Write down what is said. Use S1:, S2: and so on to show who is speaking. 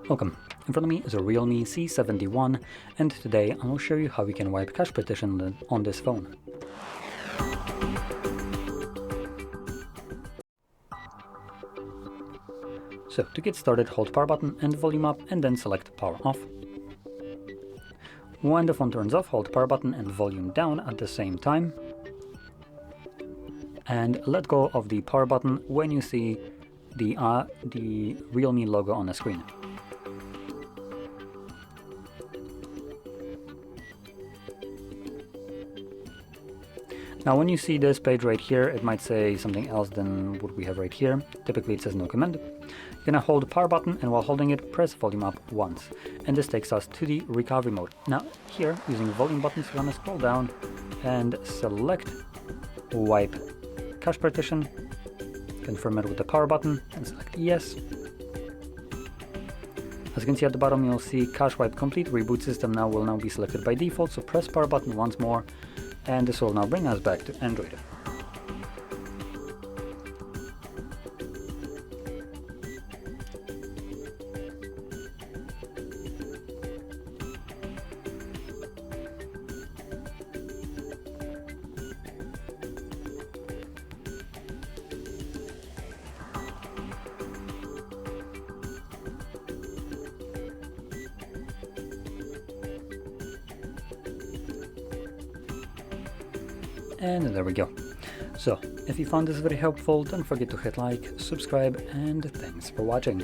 S1: Welcome. In front of me is a REALME C71, and today I will show you how we can wipe cache partition on this phone. So to get started, hold power button and volume up and then select power off. When the phone turns off, hold power button and volume down at the same time. And let go of the power button when you see the REALME logo on the screen. Now when you see this page right here, it might say something else than what we have right here. Typically it says no command. You're gonna hold the power button, and while holding it, press volume up once. And this takes us to the recovery mode. Now here, using the volume buttons, we're gonna scroll down and select wipe cache partition, confirm it with the power button and select yes. As you can see at the bottom, you'll see cache wipe complete. Reboot system will now be selected by default, so press power button once more, and this will now bring us back to Android. And there we go. So, if you found this very helpful, don't forget to hit like, subscribe, and thanks for watching.